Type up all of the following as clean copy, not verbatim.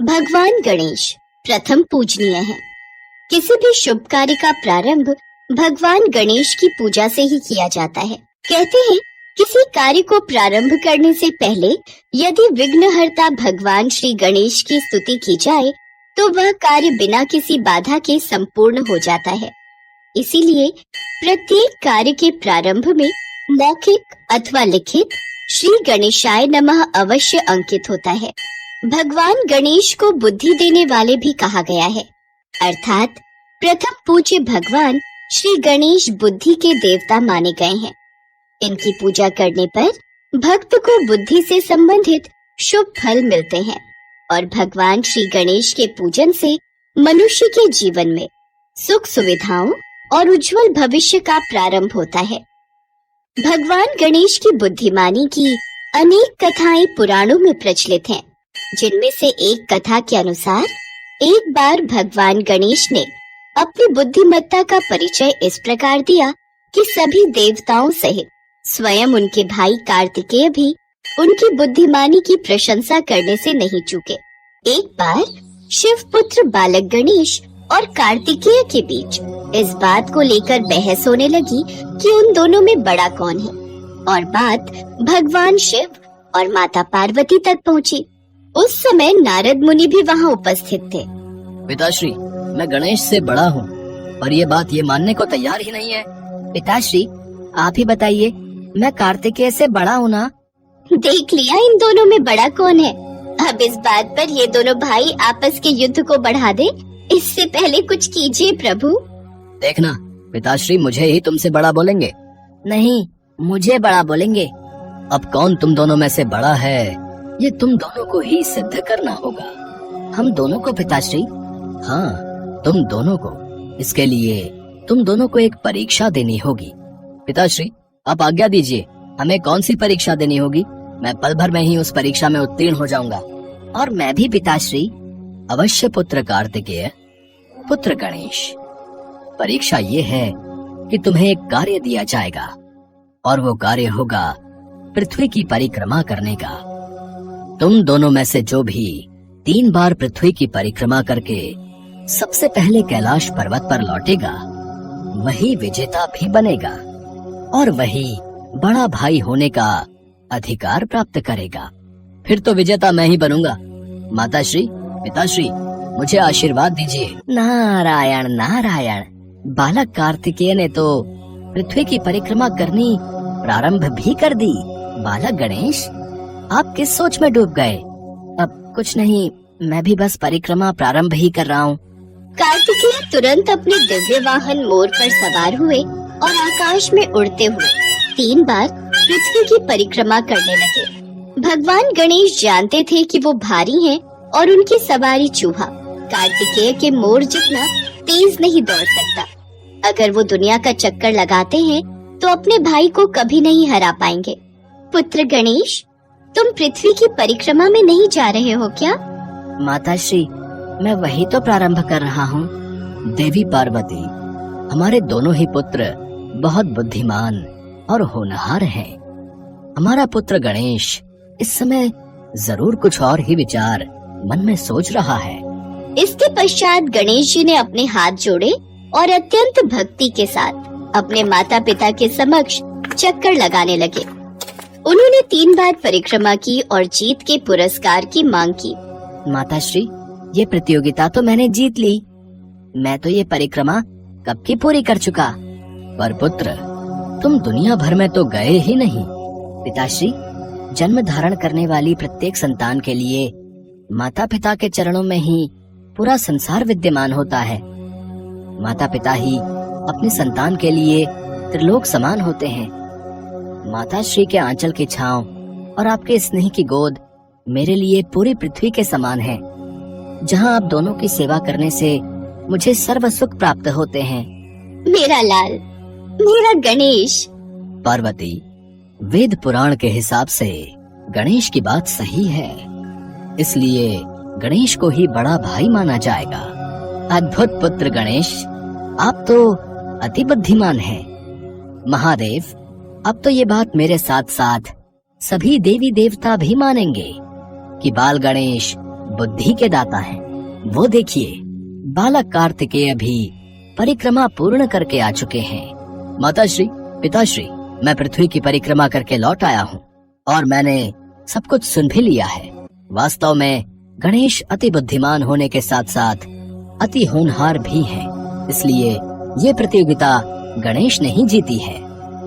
भगवान गणेश प्रथम पूजनीय है। किसी भी शुभ कार्य का प्रारंभ भगवान गणेश की पूजा से ही किया जाता है। कहते हैं किसी कार्य को प्रारंभ करने से पहले यदि विघ्नहर्ता भगवान श्री गणेश की स्तुति की जाए तो वह कार्य बिना किसी बाधा के संपूर्ण हो जाता है। इसीलिए प्रत्येक कार्य के प्रारंभ में मौखिक अथवा लिखित श्री गणेशाय नमः अवश्य अंकित होता है। भगवान गणेश को बुद्धि देने वाले भी कहा गया है, अर्थात प्रथम पूज्य भगवान श्री गणेश बुद्धि के देवता माने गए हैं। इनकी पूजा करने पर भक्त को बुद्धि से संबंधित शुभ फल मिलते हैं और भगवान श्री गणेश के पूजन से मनुष्य के जीवन में सुख सुविधाओं और उज्जवल भविष्य का प्रारंभ होता है। भगवान गणेश की बुद्धिमानी की अनेक कथाएं पुराणों में प्रचलित हैं, जिनमें से एक कथा के अनुसार एक बार भगवान गणेश ने अपनी बुद्धिमत्ता का परिचय इस प्रकार दिया कि सभी देवताओं सहित स्वयं उनके भाई कार्तिकेय भी उनकी बुद्धिमानी की प्रशंसा करने से नहीं चूके। एक बार शिव पुत्र बालक गणेश और कार्तिकेय के बीच इस बात को लेकर बहस होने लगी कि उन दोनों में बड़ा कौन है, और बात भगवान शिव और माता पार्वती तक पहुंची। उस समय नारद मुनि भी वहां उपस्थित थे। पिताश्री, मैं गणेश से बड़ा हूँ, पर ये बात ये मानने को तैयार ही नहीं है। पिताश्री, आप ही बताइए, मैं कार्तिकेय से बड़ा हूँ ना? देख लिया इन दोनों में बड़ा कौन है। अब इस बात पर ये दोनों भाई आपस के युद्ध को बढ़ा दे, इससे पहले कुछ कीजिए प्रभु। देखना पिताश्री, मुझे ही तुमसे बड़ा बोलेंगे। नहीं, मुझे बड़ा बोलेंगे। अब कौन तुम दोनों में से बड़ा है, ये तुम दोनों को ही सिद्ध करना होगा। हम दोनों को पिताश्री? हाँ, तुम दोनों को। इसके लिए तुम दोनों को एक परीक्षा देनी होगी। पिताश्री, आप आज्ञा दीजिए, हमें कौन सी परीक्षा देनी होगी? मैं पल भर में ही उस परीक्षा में उत्तीर्ण हो जाऊंगा। और मैं भी पिताश्री। अवश्य पुत्र कार्तिकेय, पुत्र गणेश। परीक्षा ये है कि तुम्हें एक कार्य दिया जाएगा और वो कार्य होगा पृथ्वी की परिक्रमा करने का। तुम दोनों में से जो भी 3 बार पृथ्वी की परिक्रमा करके सबसे पहले कैलाश पर्वत पर लौटेगा, वही विजेता भी बनेगा और वही बड़ा भाई होने का अधिकार प्राप्त करेगा। फिर तो विजेता मैं ही बनूंगा। माताश्री, पिताश्री, मुझे आशीर्वाद दीजिए। नारायण नारायण। बालक कार्तिकेय ने तो पृथ्वी की परिक्रमा करनी प्रारंभ भी कर दी। बालक गणेश, आप किस सोच में डूब गए? अब कुछ नहीं, मैं भी बस परिक्रमा प्रारंभ ही कर रहा हूँ। कार्तिकेय तुरंत अपने दिव्य वाहन मोर पर सवार हुए और आकाश में उड़ते हुए 3 बार पृथ्वी की परिक्रमा करने लगे। भगवान गणेश जानते थे कि वो भारी हैं और उनकी सवारी चूहा कार्तिकेय के मोर जितना तेज नहीं दौड़ सकता। अगर वो दुनिया का चक्कर लगाते हैं तो अपने भाई को कभी नहीं हरा पाएंगे। पुत्र गणेश, तुम पृथ्वी की परिक्रमा में नहीं जा रहे हो क्या? माताश्री, मैं वही तो प्रारंभ कर रहा हूँ। देवी पार्वती, हमारे दोनों ही पुत्र बहुत बुद्धिमान और होनहार हैं। हमारा पुत्र गणेश इस समय जरूर कुछ और ही विचार मन में सोच रहा है। इसके पश्चात गणेश जी ने अपने हाथ जोड़े और अत्यंत भक्ति के साथ अपने माता पिता के समक्ष चक्कर लगाने लगे। उन्होंने 3 बार परिक्रमा की और जीत के पुरस्कार की मांग की। माताश्री, ये प्रतियोगिता तो मैंने जीत ली। मैं तो ये परिक्रमा कब की पूरी कर चुका। पर पुत्र, तुम दुनिया भर में तो गए ही नहीं। पिताश्री, जन्म धारण करने वाली प्रत्येक संतान के लिए माता पिता के चरणों में ही पूरा संसार विद्यमान होता है। माता पिता ही अपने संतान के लिए त्रिलोक समान होते हैं। माताश्री के आंचल की छांव और आपके स्नेह की गोद मेरे लिए पूरी पृथ्वी के समान है, जहां आप दोनों की सेवा करने से मुझे सर्व सुख प्राप्त होते हैं। मेरा लाल, मेरा गणेश। पार्वती, वेद पुराण के हिसाब से गणेश की बात सही है, इसलिए गणेश को ही बड़ा भाई माना जाएगा। अद्भुत पुत्र गणेश, आप तो अति बुद्धिमान हैं। महादेव, अब तो ये बात मेरे साथ साथ सभी देवी देवता भी मानेंगे कि बाल गणेश बुद्धि के दाता हैं। वो देखिए, बालक कार्तिकेय भी परिक्रमा पूर्ण करके आ चुके हैं। माताश्री, पिताश्री, मैं पृथ्वी की परिक्रमा करके लौट आया हूँ और मैंने सब कुछ सुन भी लिया है। वास्तव में गणेश अति बुद्धिमान होने के साथ साथ अति होनहार भी है, इसलिए ये प्रतियोगिता गणेश ने ही जीती है।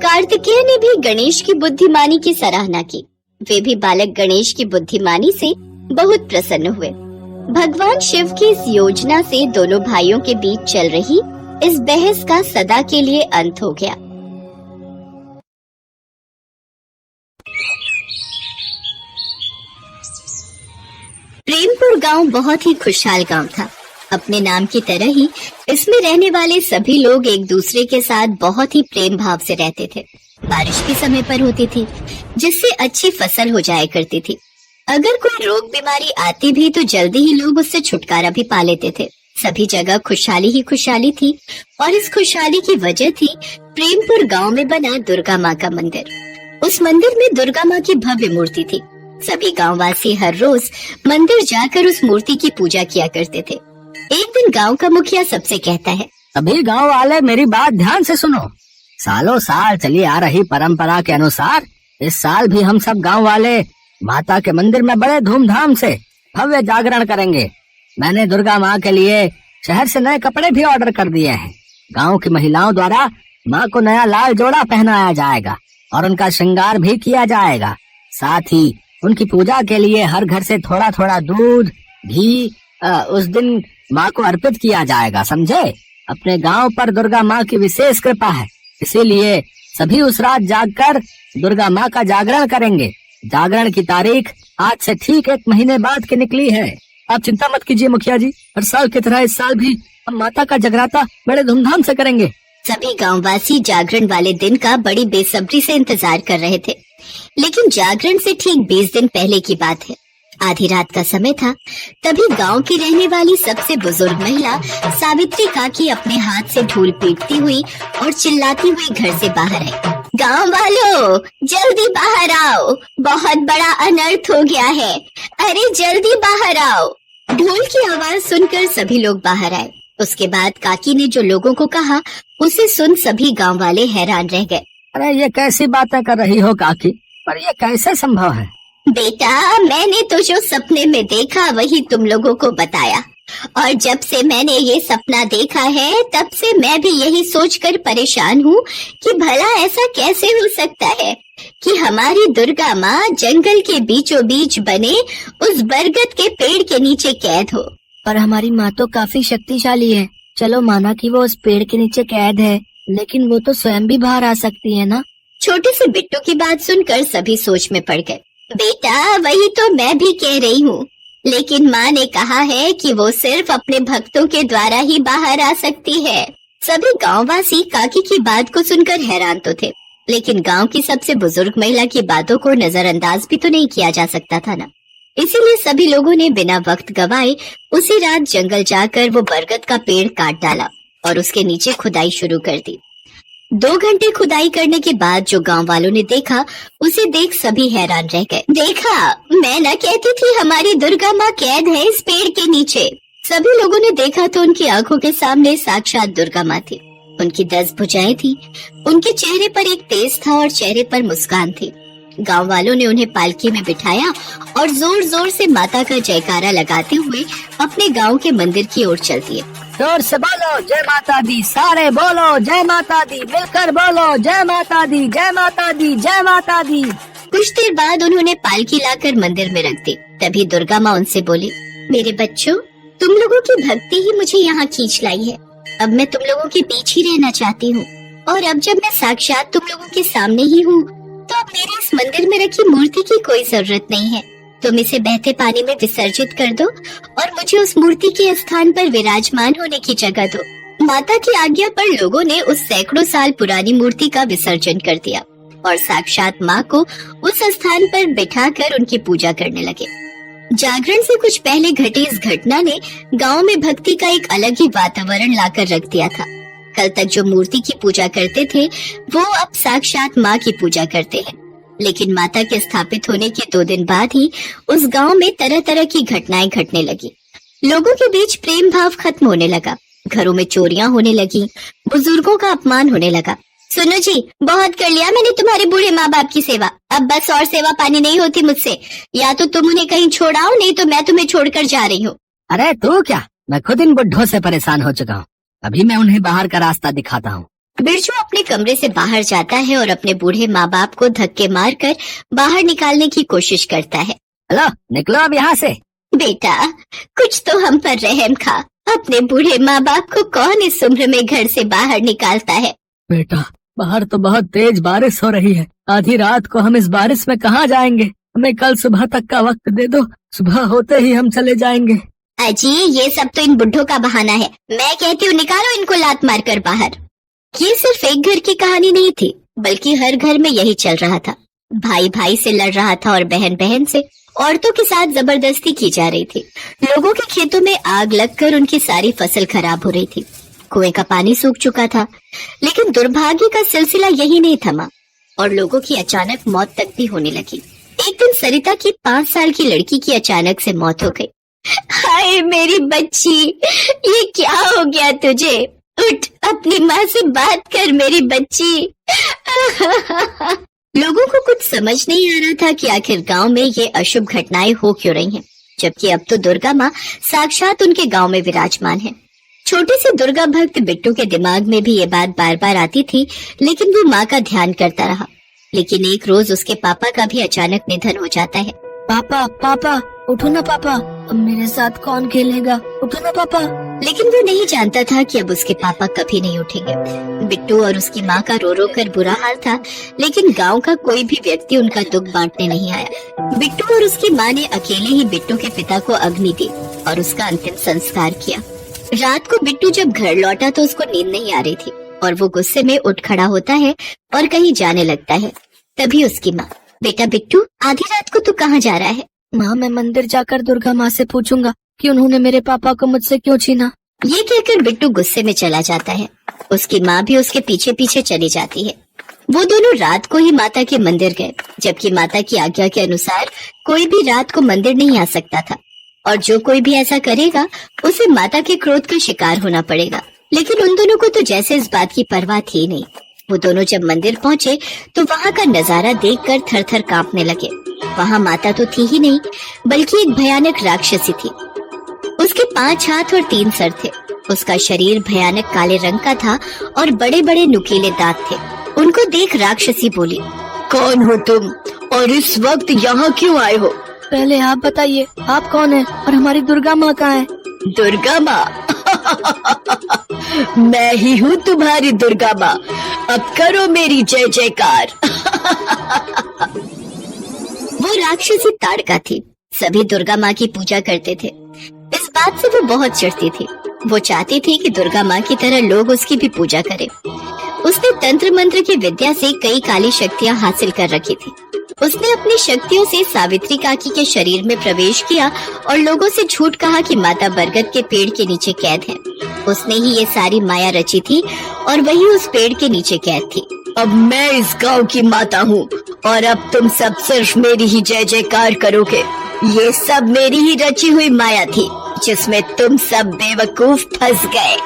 कार्तिकेय ने भी गणेश की बुद्धिमानी की सराहना की। वे भी बालक गणेश की बुद्धिमानी से बहुत प्रसन्न हुए। भगवान शिव की इस योजना से दोनों भाइयों के बीच चल रही इस बहस का सदा के लिए अंत हो गया। प्रेमपुर गांव बहुत ही खुशहाल गांव था। अपने नाम की तरह ही इसमें रहने वाले सभी लोग एक दूसरे के साथ बहुत ही प्रेम भाव से रहते थे। बारिश भी समय पर होती थी, जिससे अच्छी फसल हो जाया करती थी। अगर कोई रोग बीमारी आती भी तो जल्दी ही लोग उससे छुटकारा भी पा लेते थे। सभी जगह खुशहाली ही खुशहाली थी और इस खुशहाली की वजह थी प्रेमपुर गांव में बना दुर्गा माँ का मंदिर। उस मंदिर में दुर्गा माँ की भव्य मूर्ति थी। सभी गांववासी हर रोज मंदिर जाकर उस मूर्ति की पूजा किया करते थे। एक दिन गांव का मुखिया सबसे कहता है, सभी गांव वाले मेरी बात ध्यान से सुनो। सालों साल चली आ रही परंपरा के अनुसार इस साल भी हम सब गांव वाले माता के मंदिर में बड़े धूमधाम से भव्य जागरण करेंगे। मैंने दुर्गा माँ के लिए शहर से नए कपड़े भी ऑर्डर कर दिए हैं। गांव की महिलाओं द्वारा माँ को नया लाल जोड़ा पहनाया जाएगा और उनका श्रृंगार भी किया जाएगा। साथ ही उनकी पूजा के लिए हर घर से थोड़ा थोड़ा दूध, घी उस दिन माँ को अर्पित किया जाएगा, समझे? अपने गांव पर दुर्गा माँ की विशेष कृपा है, इसीलिए सभी उस रात जागकर दुर्गा माँ का जागरण करेंगे। जागरण की तारीख आज से ठीक 1 महीने बाद की निकली है। आप चिंता मत कीजिए मुखिया जी, हर साल की तरह इस साल भी हम माता का जगराता बड़े धूमधाम से करेंगे। सभी गांववासी जागरण वाले दिन का बड़ी बेसब्री से इंतजार कर रहे थे। लेकिन जागरण से ठीक 20 दिन पहले की बात है। आधी रात का समय था। तभी गांव की रहने वाली सबसे बुजुर्ग महिला सावित्री काकी अपने हाथ से ढोल पीटती हुई और चिल्लाती हुई घर से बाहर आई। गांव वालों, जल्दी बाहर आओ, बहुत बड़ा अनर्थ हो गया है। अरे जल्दी बाहर आओ। ढोल की आवाज सुनकर सभी लोग बाहर आए। उसके बाद काकी ने जो लोगों को कहा उसे सुन सभी गांव वाले हैरान रह गए। अरे ये कैसी बातें कर रही हो काकी, पर ये कैसे संभव है? बेटा, मैंने तो जो सपने में देखा वही तुम लोगों को बताया, और जब से मैंने ये सपना देखा है तब से मैं भी यही सोचकर परेशान हूँ कि भला ऐसा कैसे हो सकता है कि हमारी दुर्गा माँ जंगल के बीचों बीच बने उस बरगद के पेड़ के नीचे कैद हो। पर हमारी माँ तो काफी शक्तिशाली है। चलो माना कि वो उस पेड़ के नीचे कैद है, लेकिन वो तो स्वयं भी बाहर आ सकती है ना? छोटे से बिट्टू की बात सुनकर सभी सोच में पड़ गए। बेटा, वही तो मैं भी कह रही हूँ, लेकिन माँ ने कहा है कि वो सिर्फ अपने भक्तों के द्वारा ही बाहर आ सकती है। सभी गांववासी काकी की बात को सुनकर हैरान तो थे, लेकिन गांव की सबसे बुजुर्ग महिला की बातों को नजरअंदाज भी तो नहीं किया जा सकता था ना। इसीलिए सभी लोगों ने बिना वक्त गवाए उसी रात जंगल जाकर वो बरगद का पेड़ काट डाला और उसके नीचे खुदाई शुरू कर दी। 2 घंटे खुदाई करने के बाद जो गांव वालों ने देखा उसे देख सभी हैरान रह गए। देखा, मैं न कहती थी हमारी दुर्गा माँ कैद है इस पेड़ के नीचे। सभी लोगों ने देखा तो उनकी आंखों के सामने साक्षात दुर्गा माँ थी। उनकी 10 भुजाएं थी, उनके चेहरे पर एक तेज था और चेहरे पर मुस्कान थी। गांव वालों ने उन्हें पालकी में बिठाया और जोर जोर से माता का जयकारा लगाते हुए अपने गांव के मंदिर की ओर चल दिए। जोर से बोलो जय माता दी, सारे बोलो जय माता दी, मिलकर बोलो जय माता दी, जय माता दी, जय माता दी। कुछ देर बाद उन्होंने पालकी लाकर मंदिर में रख दी। तभी दुर्गा माँ उनसे बोली, मेरे बच्चों, तुम लोगों की भक्ति ही मुझे यहाँ खींच लाई है। अब मैं तुम लोगों के बीच ही रहना चाहती हूँ, और अब जब मैं साक्षात तुम लोगों के सामने ही हूँ तो अब मेरे इस मंदिर में रखी मूर्ति की कोई जरूरत नहीं है। तुम इसे बहते पानी में विसर्जित कर दो और मुझे उस मूर्ति के स्थान पर विराजमान होने की जगह दो। माता की आज्ञा पर लोगों ने उस सैकड़ों साल पुरानी मूर्ति का विसर्जन कर दिया और साक्षात माँ को उस स्थान पर बिठाकर उनकी पूजा करने लगे। जागरण से कुछ पहले घटी इस घटना ने गांव में भक्ति का एक अलग ही वातावरण लाकर रख दिया था। कल तक जो मूर्ति की पूजा करते थे वो अब साक्षात माँ की पूजा करते हैं। लेकिन माता के स्थापित होने के 2 दिन बाद ही उस गांव में तरह तरह की घटनाएं घटने लगी। लोगों के बीच प्रेम भाव खत्म होने लगा, घरों में चोरियां होने लगी, बुजुर्गों का अपमान होने लगा। सुनो जी, बहुत कर लिया मैंने तुम्हारे बूढ़े माँ बाप की सेवा, अब बस और सेवा पानी नहीं होती मुझसे। या तो तुम उन्हें कहीं छोड़ाओ, नहीं तो मैं तुम्हें छोड़कर जा रही हूँ। अरे तू क्या, मैं खुद इन बुड्ढों से परेशान हो चुका हूँ, अभी मैं उन्हें बाहर का रास्ता दिखाता हूँ। बिरजू अपने कमरे से बाहर जाता है और अपने बूढ़े माँ बाप को धक्के मारकर बाहर निकालने की कोशिश करता है। हेलो, निकलो अब यहाँ से। बेटा, कुछ तो हम पर रहम खा, अपने बूढ़े माँ बाप को कौन इस उम्र में घर से बाहर निकालता है। बेटा, बाहर तो बहुत तेज बारिश हो रही है, आधी रात को हम इस बारिश में कहाँ जाएंगे, हमें कल सुबह तक का वक्त दे दो, सुबह होते ही हम चले जाएंगे। अजी, ये सब तो इन बुड्ढों का बहाना है, मैं कहती हूँ निकालो इनको लात मारकर बाहर। ये सिर्फ एक घर की कहानी नहीं थी, बल्कि हर घर में यही चल रहा था। भाई भाई से लड़ रहा था और बहन बहन से, औरतों के साथ जबरदस्ती की जा रही थी। लोगों के खेतों में आग लगकर उनकी सारी फसल खराब हो रही थी। कुएं का पानी सूख चुका था, लेकिन दुर्भाग्य का सिलसिला यही नहीं थमा और लोगों की अचानक मौत तक भी होने लगी। एक दिन सरिता की 5 साल की लड़की की अचानक से मौत हो गई। हाय मेरी बच्ची, ये क्या हो गया तुझे? उठ, अपनी माँ से बात कर मेरी बच्ची। लोगों को कुछ समझ नहीं आ रहा था कि आखिर गांव में ये अशुभ घटनाएं हो क्यों रही हैं, जबकि अब तो दुर्गा माँ साक्षात उनके गांव में विराजमान है। छोटे से दुर्गा भक्त बिट्टू के दिमाग में भी ये बात बार बार आती थी, लेकिन वो माँ का ध्यान करता रहा। लेकिन एक रोज उसके पापा का भी अचानक निधन हो जाता है। पापा, पापा, उठो ना पापा, अब मेरे साथ कौन खेलेगा, उठो ना पापा। लेकिन वो नहीं जानता था कि अब उसके पापा कभी नहीं उठेंगे। बिट्टू और उसकी माँ का रो रो कर बुरा हाल था, लेकिन गांव का कोई भी व्यक्ति उनका दुख बांटने नहीं आया। बिट्टू और उसकी माँ ने अकेले ही बिट्टू के पिता को अग्नि दी और उसका अंतिम संस्कार किया। रात को बिट्टू जब घर लौटा तो उसको नींद नहीं आ रही थी और वो गुस्से में उठ खड़ा होता है और कहीं जाने लगता है। तभी उसकी माँ, बेटा बिट्टू, आधी रात को तू कहाँ जा रहा है? माँ, मैं मंदिर जाकर दुर्गा माँ से पूछूंगा कि उन्होंने मेरे पापा को मुझसे क्यों छीना। ये कहकर बिट्टू गुस्से में चला जाता है। उसकी माँ भी उसके पीछे पीछे चली जाती है। वो दोनों रात को ही माता के मंदिर गए, जबकि माता की आज्ञा के अनुसार कोई भी रात को मंदिर नहीं आ सकता था और जो कोई भी ऐसा करेगा उसे माता के क्रोध का शिकार होना पड़ेगा। लेकिन उन दोनों को तो जैसे इस बात की परवाह थी नहीं। वो दोनों जब मंदिर पहुँचे तो वहाँ का नजारा देखकर थर थर कांपने लगे। वहाँ माता तो थी ही नहीं, बल्कि एक भयानक राक्षसी थी। उसके 5 हाथ और 3 सर थे। उसका शरीर भयानक काले रंग का था और बड़े बड़े नुकीले दांत थे। उनको देख राक्षसी बोली, कौन हो तुम और इस वक्त यहाँ क्यों आए हो? पहले आप बताइए, आप कौन है और हमारी दुर्गा माँ कहाँ है? दुर्गा माँ? मैं ही हूँ तुम्हारी दुर्गा माँ, अब करो मेरी जय जयकार। वो राक्षसी ताड़का थी। सभी दुर्गा माँ की पूजा करते थे। इस बात से वो बहुत चिढ़ती थी। वो चाहती थी कि दुर्गा माँ की तरह लोग उसकी भी पूजा करें। उसने तंत्र मंत्र की विद्या से कई काली शक्तियाँ हासिल कर रखी थी। उसने अपनी शक्तियों से सावित्री काकी के शरीर में प्रवेश किया और लोगों से झूठ कहा कि माता बरगद के पेड़ के नीचे कैद है। उसने ही ये सारी माया रची थी और वही उस पेड़ के नीचे कैद थी। अब मैं इस गांव की माता हूँ और अब तुम सब सिर्फ मेरी ही जय जयकार करोगे। ये सब मेरी ही रची हुई माया थी जिसमें तुम सब बेवकूफ फंस गए।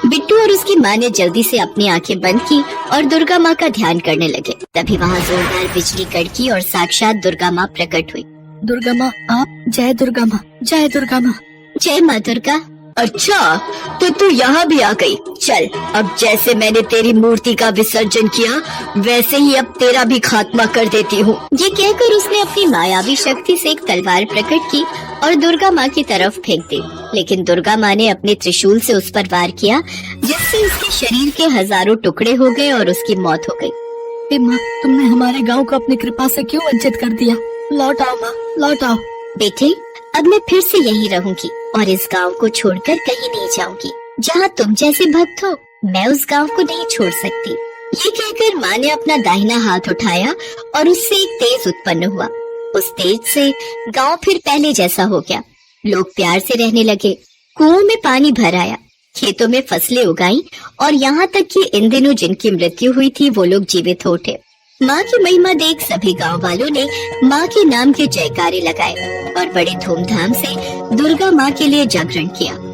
बिट्टू और उसकी माँ ने जल्दी से अपनी आंखें बंद की और दुर्गा माँ का ध्यान करने लगे। तभी वहाँ जोरदार बिजली कड़की और साक्षात दुर्गा माँ प्रकट हुई। दुर्गा माँ, आप जय दुर्गा माँ, जय दुर्गा माँ। जय माँ दुर्गा। अच्छा, तो तू यहाँ भी आ गई। चल, अब जैसे मैंने तेरी मूर्ति का विसर्जन किया वैसे ही अब तेरा भी खात्मा कर देती हूँ। ये कहकर उसने अपनी मायावी शक्ति से एक तलवार प्रकट की और दुर्गा माँ की तरफ फेंक दी। लेकिन दुर्गा माँ ने अपने त्रिशूल से उस पर वार किया, जिससे उसके शरीर के हजारों टुकड़े हो गए और उसकी मौत हो गई। माँ, तुमने हमारे गाँव को अपनी कृपा से क्यों वंचित कर दिया? लौट आओ माँ, लौट आओ। बेटे, अब मैं फिर से यहीं रहूंगी और इस गांव को छोड़कर कहीं नहीं जाऊंगी। जहाँ तुम जैसे भक्त हो, मैं उस गांव को नहीं छोड़ सकती। ये कहकर माँ ने अपना दाहिना हाथ उठाया और उससे एक तेज उत्पन्न हुआ। उस तेज से गांव फिर पहले जैसा हो गया। लोग प्यार से रहने लगे। कुओं में पानी भर आया, खेतों में फसलें उगाई और यहाँ तक कि इन दिनों जिनकी मृत्यु हुई थी वो लोग जीवित हो उठे। माँ की महिमा देख सभी गांव वालों ने माँ के नाम के जयकारे लगाए और बड़े धूमधाम से दुर्गा माँ के लिए जागरण किया।